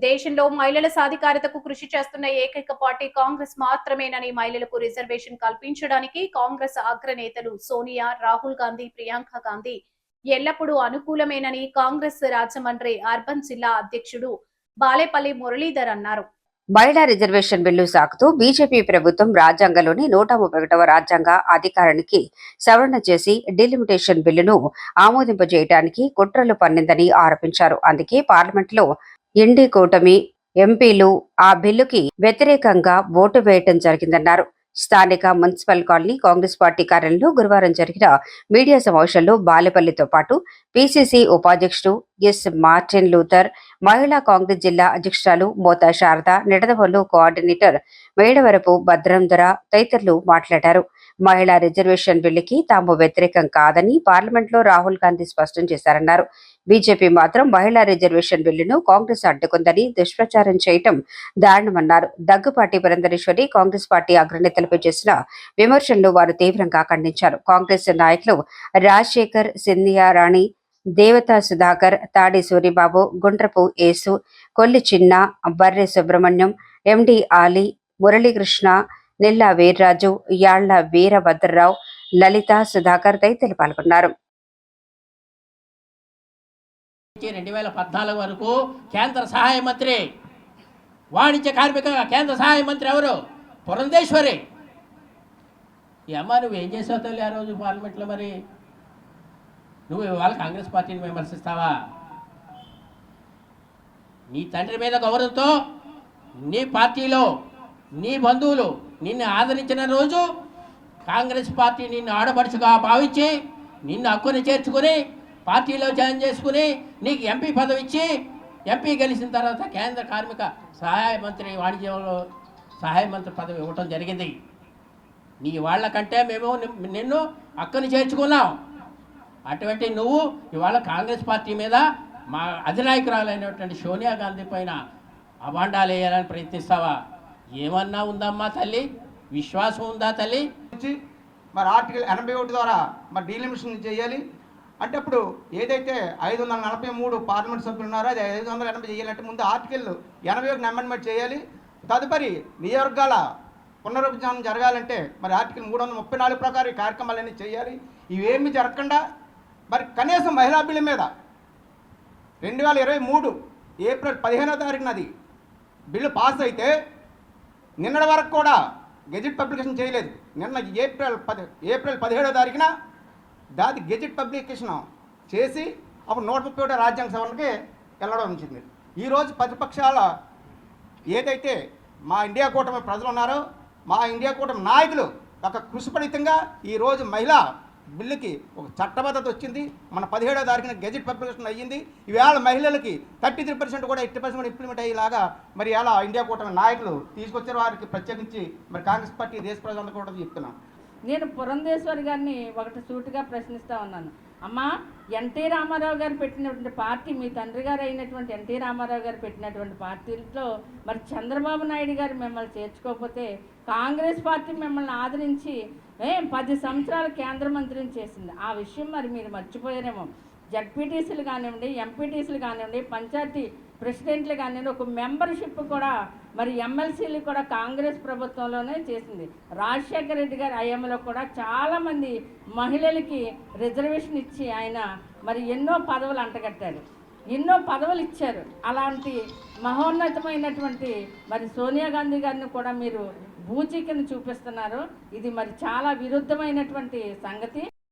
దేశంలో మహిళల సాధికారతకు కృషి చేస్తున్న ఏకైక పార్టీ కాంగ్రెస్ మాత్రమేనని, మహిళలకు రిజర్వేషన్ కల్పించడానికి కాంగ్రెస్ అగ్రనేతలు సోనియా, రాహుల్ గాంధీ, ప్రియాంక గాంధీ ఎల్లప్పుడూ అనుకూలమేనని కాంగ్రెస్ రాజమండ్రి అర్బన్ జిల్లా అధ్యక్షుడు బాలేపల్లి మురళీధర్ అన్నారు. మహిళా రిజర్వేషన్ బిల్లు సాకుతూ బీజేపీ ప్రభుత్వం రాజ్యాంగంలోని 131వ రాజ్యాంగ అధికారానికి సవరణ చేసి డిలిమిటేషన్ బిల్లును ఆమోదింపజేయడానికి కుట్రలు పన్నిందని ఆరోపించారు. అందుకే పార్లమెంట్లో ఇండి కూటమి ఎంపీలు ఆ బిల్లుకి వ్యతిరేకంగా ఓటు వేయటం జరిగిందన్నారు. స్థానిక మున్సిపల్ కాలనీ కాంగ్రెస్ పార్టీ కార్యాలయంలో గురువారం జరిగిన మీడియా సమావేశంలో బాలేపల్లితో పాటు పీసీసీ ఉపాధ్యక్షుడు ఎస్ మార్టిన్ లూథర్, మహిళా కాంగ్రెస్ జిల్లా అధ్యక్షురాలు మోతా శారద, నిడదవోలు కోఆర్డినేటర్ మేడవరపు భద్రంధర తదితరులు మాట్లాడారు. మహిళా రిజర్వేషన్ బిల్లుకి తాము వ్యతిరేకం కాదని పార్లమెంట్లో రాహుల్ గాంధీ స్పష్టం చేశారన్నారు. బీజేపీ మాత్రం మహిళా రిజర్వేషన్ బిల్లును కాంగ్రెస్ అడ్డుకుందని దుష్ప్రచారం చేయటం దారుణమన్నారు. దగ్గుపాటి పురంధరేశ్వరి కాంగ్రెస్ పార్టీ అగ్రనేతలపై చేసిన విమర్శలను వారు తీవ్రంగా ఖండించారు. కాంగ్రెస్ నాయకులు రాజశేఖర్, సింధియా రాణి, దేవతా సుధాకర్, తాడి సూరిబాబు, గుండ్రపు యేసు, కొల్లి చిన్న, బర్రె సుబ్రహ్మణ్యం, ఎండి ఆలీ, మురళీకృష్ణ, నిల్లా వీర్రాజు, యాళ్ల వీరభద్రరావు, లలిత, సుధాకర్ తదితరులు పాల్గొన్నారు. 2014 వరకు కేంద్ర సహాయ మంత్రి, వాణిజ్య కార్మిక కేంద్ర సహాయ మంత్రి ఎవరు? పురంధేశ్వరి. ఈ అమ్మ నువ్వేం చేసావు తల్లి ఆ రోజు పార్లమెంట్లో? మరి నువ్వు ఇవాళ కాంగ్రెస్ పార్టీని విమర్శిస్తావా? నీ తండ్రి మీద గౌరవంతో నీ పార్టీలో నీ బంధువులు నిన్ను ఆదరించిన రోజు కాంగ్రెస్ పార్టీ నిన్ను ఆడపడుచుగా భావించి నిన్ను హక్కుని చేర్చుకుని పార్టీలో జాయిన్ చేసుకుని నీకు ఎంపీ పదవి ఇచ్చి ఎంపీ గెలిచిన తర్వాత కేంద్ర కార్మిక సహాయ మంత్రి, వాణిజ్యంలో సహాయ మంత్రి పదవి ఇవ్వటం జరిగింది. నీ వాళ్ళ కంటే మేము నిన్ను హక్కుని చేర్చుకున్నాం. అటువంటి నువ్వు ఇవాళ కాంగ్రెస్ పార్టీ మీద మా అధినాయకురాలైనటువంటి సోనియా గాంధీ పైన అభాండాలు వేయాలని ప్రయత్నిస్తావా? ఏమన్నా ఉందమ్మా తల్లి? విశ్వాసం ఉందా తల్లి? మరి ఆర్టికల్ 81 ద్వారా మరి డీలిమిటేషన్ చేయాలి అంటే అప్పుడు ఏదైతే 543 పార్లమెంట్ సభ్యులు ఉన్నారో అది 580 చేయాలంటే ముందు ఆర్టికల్ 81 అమెండ్మెంట్ చేయాలి. తదుపరి నియోజకవర్గాల పునరుజ్జీవనం జరగాలంటే మరి ఆర్టికల్ 334 ప్రకారం ఈ కార్యక్రమాలన్నీ చేయాలి. ఇవేమి జరగకుండా మరి కనీసం మహిళా బిల్లు మీద 2023 ఏప్రిల్ 15వ తారీఖున అది బిల్లు పాస్ అయితే నిన్నటి వరకు కూడా గెజిట్ పబ్లికేషన్ చేయలేదు. నిన్న ఏప్రిల్ 17వ తారీఖున దాది గెజిట్ పబ్లికేషన్ చేసి అప్పుడు 131 రాజ్యాంగ సవరణకి వెళ్ళడం ఉంచింది. ఈరోజు ప్రతిపక్షాల ఏదైతే మా ఇండియా కూటమి ప్రజలు ఉన్నారో మా ఇండియా కూటమి నాయకులు ఒక కృషిపడితంగా ఈరోజు మహిళా బిల్లుకి ఒక చట్టబద్ధత వచ్చింది. మన 17వ తారీఖున గెజిట్ పబ్లికేషన్ అయ్యింది. ఈవేళ మహిళలకి 33% కూడా 80% ఇంప్లిమెంట్ అయ్యేలాగా మరి ఇలా ఇండియా కూటమి నాయకులు తీసుకొచ్చారు. వారికి ప్రత్యేకించి మరి కాంగ్రెస్ పార్టీ దేశ ప్రజలందరూ కూడా చెప్తున్నాను. నేను పురంధేశ్వరి గారిని ఒకటి సూటిగా ప్రశ్నిస్తూ ఉన్నాను. అమ్మా, ఎన్టీ రామారావు గారు పెట్టినటువంటి పార్టీ, మీ తండ్రి గారు అయినటువంటి ఎన్టీ రామారావు గారు పెట్టినటువంటి పార్టీలతో మరి చంద్రబాబు నాయుడు గారు మిమ్మల్ని చేర్చుకోకపోతే కాంగ్రెస్ పార్టీ మిమ్మల్ని ఆదరించి 10 సంవత్సరాలు కేంద్ర మంత్రిని చేసింది. ఆ విషయం మరి మీరు మర్చిపోయారేమో. జడ్పీటీసీలు కానివ్వండి, ఎంపీటీసీలు కానివ్వండి, పంచాయతీ ప్రెసిడెంట్లు కానివ్వండి, ఒక మెంబర్షిప్ కూడా మరి ఎమ్మెల్సీలు కూడా కాంగ్రెస్ ప్రభుత్వంలోనే చేసింది. రాజశేఖర రెడ్డి గారి హయాంలో కూడా చాలామంది మహిళలకి రిజర్వేషన్ ఇచ్చి ఆయన మరి ఎన్నో పదవులు అంటగట్టారు, ఎన్నో పదవులు ఇచ్చారు. అలాంటి మహోన్నతమైనటువంటి మరి సోనియా గాంధీ గారిని కూడా మీరు బూచీ కింద చూపిస్తున్నారు. ఇది మరి చాలా విరుద్ధమైనటువంటి సంగతి.